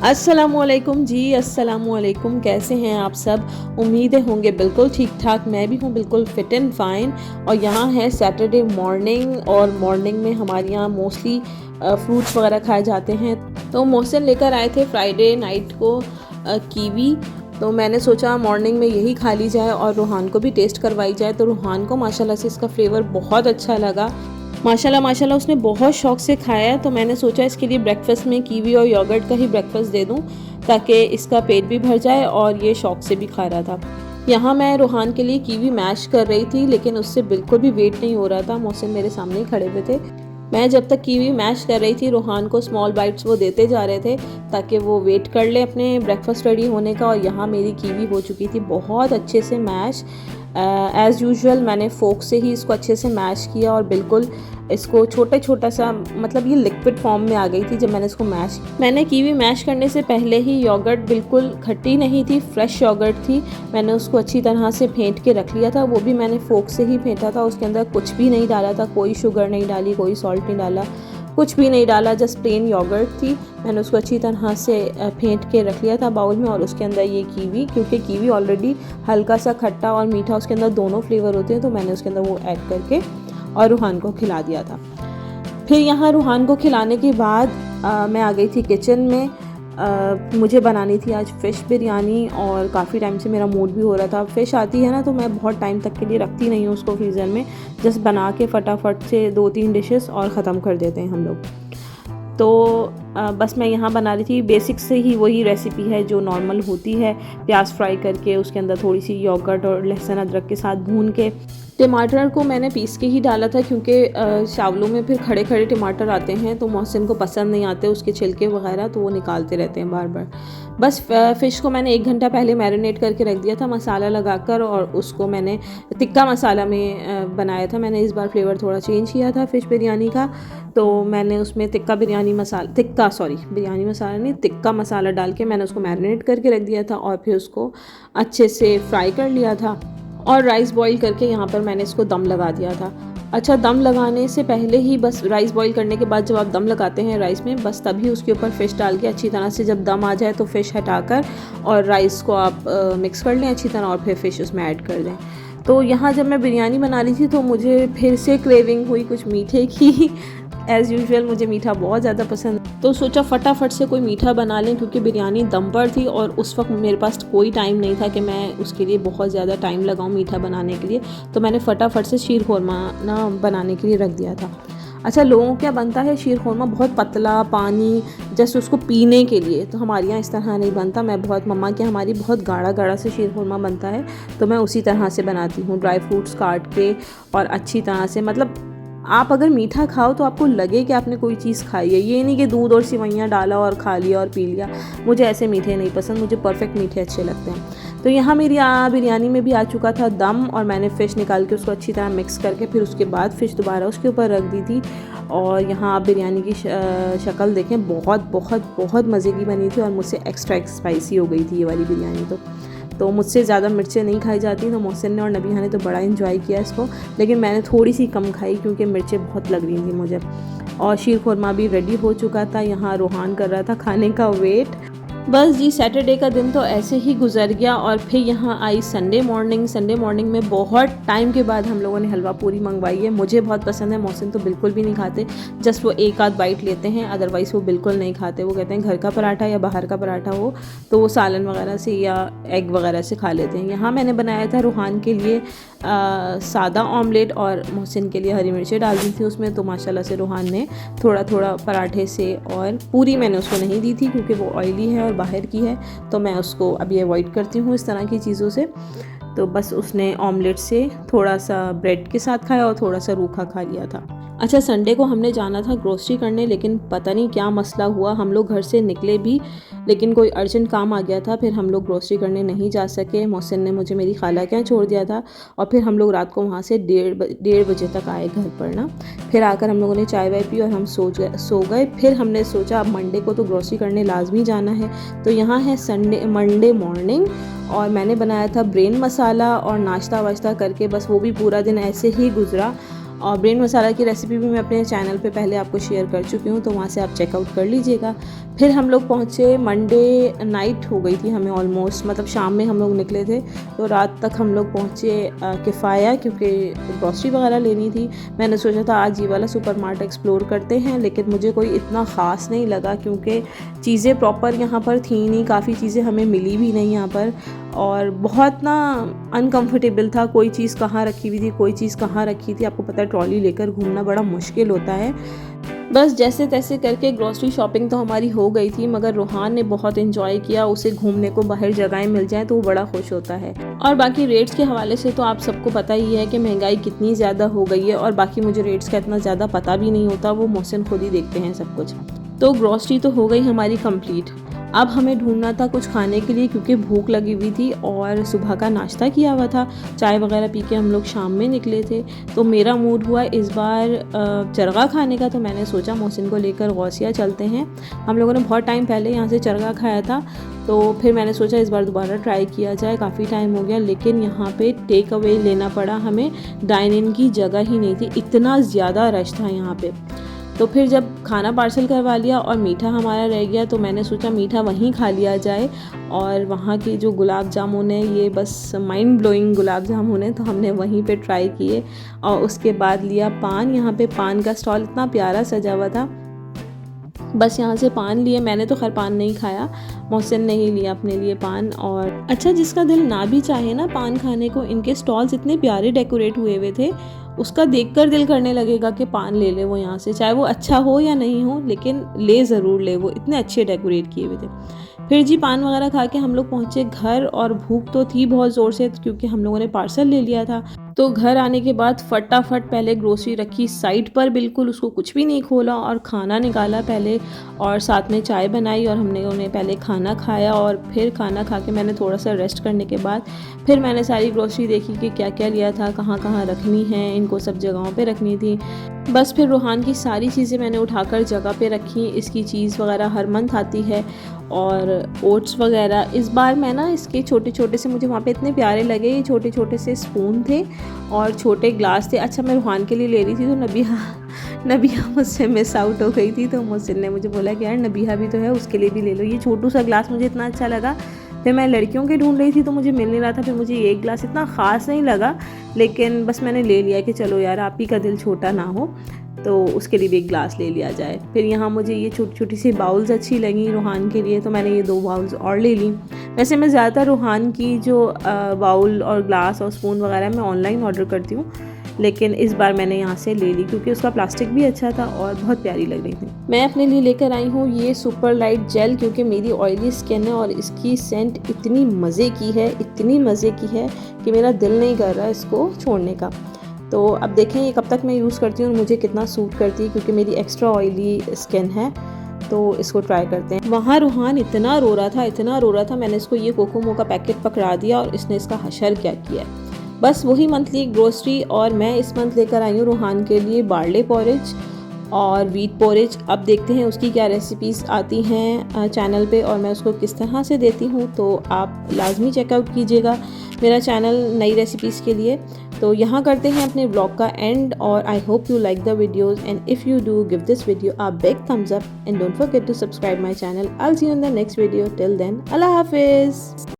अस्सलामुअलैकुम जी, अस्सलामुअलैकुम। कैसे हैं आप सब? उम्मीदें होंगे बिल्कुल ठीक ठाक। मैं भी हूँ बिल्कुल फ़िट एंड फ़ाइन। और यहाँ है सैटरडे मॉर्निंग, और मॉर्निंग में हमारे यहाँ मोस्टली फ्रूट्स वगैरह खाए जाते हैं। तो मोहसिन लेकर आए थे फ्राइडे नाइट को कीवी। तो मैंने सोचा मॉर्निंग में यही खा ली जाए और रूहान को भी टेस्ट करवाई जाए। तो रूहान को माशाल्लाह से इसका फ्लेवर बहुत अच्छा लगा। माशाल्लाह उसने बहुत शौक़ से खाया। तो मैंने सोचा इसके लिए ब्रेकफास्ट में कीवी और योगर्ट का ही ब्रेकफास्ट दे दूं ताकि इसका पेट भी भर जाए और ये शौक़ से भी खा रहा था। यहाँ मैं रूहान के लिए कीवी मैश कर रही थी, लेकिन उससे बिल्कुल भी वेट नहीं हो रहा था। मोहसिन मेरे सामने ही खड़े हुए थे। मैं जब तक कीवी मैश कर रही थी रूहान को स्मॉल बाइट्स वो देते जा रहे थे ताकि वो वेट कर ले अपने ब्रेकफास्ट रेडी होने का। और यहाँ मेरी कीवी हो चुकी थी बहुत अच्छे से मैश। एज़ यूजुअल मैंने फोक से ही इसको अच्छे से मैश किया और बिल्कुल इसको छोटा सा, मतलब ये लिक्विड फॉर्म में आ गई थी जब मैंने इसको मैश। मैंने कीवी मैश करने से पहले ही योगर्ट बिल्कुल खट्टी नहीं थी, फ्रेश योगर्ट थी। मैंने उसको अच्छी तरह से फेंट के रख लिया था। वो भी मैंने फोक से ही फेंटा था। उसके अंदर कुछ भी नहीं डाला था, कोई शुगर नहीं डाली, कोई सॉल्ट नहीं डाला, कुछ भी नहीं डाला, जस्ट प्लेन योगर्ट थी। मैंने उसको अच्छी तरह से फेंट के रख लिया था बाउल में। और उसके अंदर ये कीवी, क्योंकि कीवी ऑलरेडी हल्का सा खट्टा और मीठा उसके अंदर दोनों फ्लेवर होते हैं, तो मैंने उसके अंदर वो ऐड करके और रूहान को खिला दिया था। फिर यहाँ रूहान को खिलाने के बाद मैं आ गई थी किचन में। मुझे बनानी थी आज फ़िश बिरयानी और काफ़ी टाइम से मेरा मूड भी हो रहा था। फ़िश आती है ना तो मैं बहुत टाइम तक के लिए रखती नहीं हूँ उसको फ्रीज़र में, जस्ट बना के फटाफट से 2-3 डिशेस और ख़त्म कर देते हैं हम लोग। तो बस मैं यहाँ बना रही थी। बेसिक से ही वही रेसिपी है जो नॉर्मल होती है, प्याज फ्राई करके उसके अंदर थोड़ी सी योगर्ट और लहसुन अदरक के साथ भून के। टमाटर को मैंने पीस के ही डाला था क्योंकि चावलों में फिर खड़े खड़े टमाटर आते हैं तो मोहसिन को पसंद नहीं आते उसके छिलके वगैरह, तो वो निकालते रहते हैं बार बार। बस फ़िश को मैंने 1 घंटा पहले मैरिनेट करके रख दिया था मसाला लगाकर, और उसको मैंने टिक्का मसाला में बनाया था। मैंने इस बार फ्लेवर थोड़ा चेंज किया था फ़िश बिरयानी का। तो मैंने उसमें बिरयानी मसाला नहीं, टिक्का मसाला डाल के मैंने उसको मैरिनेट करके रख दिया था और फिर उसको अच्छे से फ्राई कर लिया था। और राइस बॉईल करके यहाँ पर मैंने इसको दम लगा दिया था। अच्छा, दम लगाने से पहले ही, बस राइस बॉईल करने के बाद जब आप दम लगाते हैं राइस में, बस तभी उसके ऊपर फ़िश डाल के अच्छी तरह से जब दम आ जाए तो फ़िश हटाकर और राइस को आप मिक्स कर लें अच्छी तरह और फिर फ़िश उसमें ऐड कर दें। तो यहाँ जब मैं बिरयानी बना रही थी तो मुझे फिर से क्रेविंग हुई कुछ मीठे की। एज़ यूजुअल मुझे मीठा बहुत ज़्यादा पसंद, तो सोचा फटाफट से कोई मीठा बना लें क्योंकि बिरयानी दम पर थी और उस वक्त मेरे पास कोई टाइम नहीं था कि मैं उसके लिए बहुत ज़्यादा टाइम लगाऊं मीठा बनाने के लिए। तो मैंने फटाफट से शीर खुरमा ना बनाने के लिए रख दिया था। अच्छा, लोगों को क्या बनता है शीर खुरमा बहुत पतला पानी, जस्ट उसको पीने के लिए। तो हमारे यहाँ इस तरह नहीं बनता। मम्मा के हमारी बहुत गाढ़ा गाढ़ा से शीर खुरमा बनता है, तो मैं उसी तरह से बनाती हूँ, ड्राई फ्रूट्स काट के और अच्छी तरह से। मतलब आप अगर मीठा खाओ तो आपको लगे कि आपने कोई चीज़ खाई है, ये नहीं कि दूध और सिवैयाँ डाला और खा लिया और पी लिया। मुझे ऐसे मीठे नहीं पसंद, मुझे परफेक्ट मीठे अच्छे लगते हैं। तो यहाँ मेरी बिरयानी में भी आ चुका था दम, और मैंने फ़िश निकाल के उसको अच्छी तरह मिक्स करके फिर उसके बाद फ़िश दोबारा उसके ऊपर रख दी थी। और यहाँ आप बिरयानी की शक्ल देखें, बहुत बहुत बहुत मज़े की बनी थी और मुझसे एक्स्ट्रा स्पाइसी हो गई थी ये वाली बिरयानी। तो मुझसे ज़्यादा मिर्चें नहीं खाई जाती, तो मोहसिन ने और नबीहा ने तो बड़ा इन्जॉय किया इसको, लेकिन मैंने थोड़ी सी कम खाई क्योंकि मिर्चें बहुत लग रही थी मुझे। और शीर खुरमा भी रेडी हो चुका था। यहाँ रूहान कर रहा था खाने का वेट। बस जी, सैटरडे का दिन तो ऐसे ही गुजर गया। और फिर यहाँ आई संडे मॉर्निंग में बहुत टाइम के बाद हम लोगों ने हलवा पूरी मंगवाई है। मुझे बहुत पसंद है, मोहसिन तो बिल्कुल भी नहीं खाते, जस्ट वो एक आध बाइट लेते हैं, अदरवाइज़ वो बिल्कुल नहीं खाते। वो कहते हैं घर का पराठा या बाहर का पराठा हो तो वो सालन वगैरह से या एग वगैरह से खा लेते हैं। यहाँ मैंने बनाया था रूहान के लिए सादा ऑमलेट और मोहसिन के लिए हरी मिर्चें डाल दी थी उसमें। तो माशाल्लाह से रूहान ने थोड़ा थोड़ा पराठे से, और पूरी मैंने उसको नहीं दी थी क्योंकि वो ऑयली है और बाहर की है, तो मैं उसको अभी अवॉइड करती हूँ इस तरह की चीज़ों से। तो बस उसने ऑमलेट से थोड़ा सा ब्रेड के साथ खाया और थोड़ा सा रूखा खा लिया था। अच्छा, संडे को हमने जाना था ग्रोसरी करने, लेकिन पता नहीं क्या मसला हुआ, हम लोग घर से निकले भी लेकिन कोई अर्जेंट काम आ गया था, फिर हम लोग ग्रोसरी करने नहीं जा सके। मोहसिन ने मुझे मेरी खाला के यहाँ छोड़ दिया था और फिर हम लोग रात को वहाँ से 1:30 बजे तक आए घर पर ना। फिर आकर हम लोगों ने चाय वाय पी और हम सो गए। फिर हमने सोचा अब मंडे को तो ग्रोसरी करने लाजमी जाना है। तो यहाँ है मंडे मॉर्निंग, और मैंने बनाया था ब्रेन मसाला और नाश्ता वाश्ता करके बस वो भी पूरा दिन ऐसे ही गुजरा। और ब्रेन मसाला की रेसिपी भी मैं अपने चैनल पे पहले आपको शेयर कर चुकी हूँ, तो वहाँ से आप चेकआउट कर लीजिएगा। फिर हम लोग पहुँचे, मंडे नाइट हो गई थी हमें ऑलमोस्ट, मतलब शाम में हम लोग निकले थे तो रात तक हम लोग पहुँचे किफ़ाया, क्योंकि ग्रॉसरी वगैरह लेनी थी। मैंने सोचा था आज ये वाला सुपरमार्केट एक्सप्लोर करते हैं, लेकिन मुझे कोई इतना ख़ास नहीं लगा क्योंकि चीज़ें प्रॉपर यहाँ पर थी नहीं, काफ़ी चीज़ें हमें मिली भी नहीं यहाँ पर, और बहुत ना अनकंफर्टेबल था। कोई चीज़ कहाँ रखी हुई थी, कोई चीज़ कहाँ रखी थी, आपको पता है ट्रॉली लेकर घूमना बड़ा मुश्किल होता है। बस जैसे तैसे करके ग्रॉसरी शॉपिंग तो हमारी हो गई थी, मगर रोहान ने बहुत एंजॉय किया। उसे घूमने को बाहर जगहें मिल जाएं तो वो बड़ा खुश होता है। और बाकी रेट्स के हवाले से तो आप सबको पता ही है कि महंगाई कितनी ज़्यादा हो गई है, और बाकी मुझे रेट्स का इतना ज़्यादा पता भी नहीं होता, वो मोहसिन खुद ही देखते हैं सब कुछ। तो ग्रॉसरी तो हो गई हमारी कंप्लीट। अब हमें ढूंढना था कुछ खाने के लिए, क्योंकि भूख लगी हुई थी और सुबह का नाश्ता किया हुआ था, चाय वगैरह पी के हम लोग शाम में निकले थे। तो मेरा मूड हुआ इस बार चरगा खाने का, तो मैंने सोचा मोहसिन को लेकर गौसिया चलते हैं। हम लोगों ने बहुत टाइम पहले यहाँ से चरगा खाया था, तो फिर मैंने सोचा इस बार दोबारा ट्राई किया जाए, काफ़ी टाइम हो गया। लेकिन यहाँ पे टेक अवे लेना पड़ा हमें, डाइन इन की जगह ही नहीं थी, इतना ज़्यादा रश था यहाँ पे। तो फिर जब खाना पार्सल करवा लिया और मीठा हमारा रह गया, तो मैंने सोचा मीठा वहीं खा लिया जाए। और वहाँ के जो गुलाब जामुन है, ये बस माइंड ब्लोइंग गुलाब जामुन है, तो हमने वहीं पे ट्राई किए। और उसके बाद लिया पान। यहाँ पे पान का स्टॉल इतना प्यारा सजा हुआ था, बस यहाँ से पान लिए। मैंने तो खैर पान नहीं खाया, मोहसिन ने ही लिया अपने लिए पान। और अच्छा, जिसका दिल ना भी चाहे ना पान खाने को, इनके स्टॉल्स इतने प्यारे डेकोरेट हुए हुए थे, उसका देखकर दिल करने लगेगा कि पान ले ले वो यहाँ से, चाहे वो अच्छा हो या नहीं हो, लेकिन ले ज़रूर ले, वो इतने अच्छे डेकोरेट किए हुए थे। फिर जी पान वगैरह खा के हम लोग पहुँचे घर, और भूख तो थी बहुत ज़ोर से क्योंकि हम लोगों ने पार्सल ले लिया था। तो घर आने के बाद फटाफट पहले ग्रोसरी रखी साइड पर, बिल्कुल उसको कुछ भी नहीं खोला, और खाना निकाला पहले, और साथ में चाय बनाई, और हमने उन्हें पहले खाना खाया। और फिर खाना खा के मैंने थोड़ा सा रेस्ट करने के बाद फिर मैंने सारी ग्रोसरी देखी कि क्या क्या लिया था, कहाँ कहाँ रखनी है, इनको सब जगहों पे रखनी थी। बस फिर रोहान की सारी चीज़ें मैंने उठाकर जगह पे रखी। इसकी चीज़ वगैरह हर मंथ आती है, और ओट्स वगैरह। इस बार मैं ना इसके छोटे छोटे से, मुझे वहाँ पे इतने प्यारे लगे, ये छोटे छोटे से स्पून थे और छोटे ग्लास थे। अच्छा, मैं रोहान के लिए ले रही थी तो नबिया मुझसे मिस आउट हो गई थी, तो मोहसिन ने मुझे बोला कि यार नबिया भी तो है, उसके लिए भी ले लो। ये छोटू सा ग्लास मुझे इतना अच्छा लगा। फिर मैं लड़कियों के ढूंढ रही थी तो मुझे मिल नहीं रहा था, फिर मुझे ये ग्लास इतना ख़ास नहीं लगा, लेकिन बस मैंने ले लिया कि चलो यार आप ही का दिल छोटा ना हो, तो उसके लिए भी एक ग्लास ले लिया जाए। फिर यहाँ मुझे ये छोटी छोटी सी बाउल्स अच्छी लगी रोहान के लिए, तो मैंने ये 2 बाउल्स और ले ली। वैसे मैं ज़्यादातर रोहान की जो बाउल और ग्लास और स्पून वगैरह मैं ऑनलाइन ऑर्डर करती हूँ, लेकिन इस बार मैंने यहाँ से ले ली क्योंकि उसका प्लास्टिक भी अच्छा था और बहुत प्यारी लग रही थी। मैं अपने लिए लेकर आई हूँ ये सुपर लाइट जेल, क्योंकि मेरी ऑयली स्किन है और इसकी सेंट इतनी मज़े की है, इतनी मज़े की है कि मेरा दिल नहीं कर रहा इसको छोड़ने का। तो अब देखें ये कब तक मैं यूज़ करती हूँ और मुझे कितना सूट करती है, क्योंकि मेरी एक्स्ट्रा ऑयली स्किन है। तो इसको ट्राई करते हैं। वहाँ रूहान इतना रो रहा था, मैंने इसको ये कोकोमो का पैकेट पकड़ा दिया और इसने इसका हशर क्या किया। बस वही मंथली ग्रोसरी। और मैं इस मंथ लेकर आई हूँ रूहान के लिए बार्ले पॉरेज और वीट पोरेज। अब देखते हैं उसकी क्या रेसिपीज़ आती हैं चैनल पे और मैं उसको किस तरह से देती हूँ, तो आप लाजमी चेकआउट कीजिएगा मेरा चैनल नई रेसिपीज़ के लिए। तो यहाँ करते हैं अपने ब्लॉग का एंड, और I hope you like the videos, and if you do give this video a big thumbs up and don't forget to subscribe my channel. I will see you in the next video. Till then, अल्लाह हाफिज़।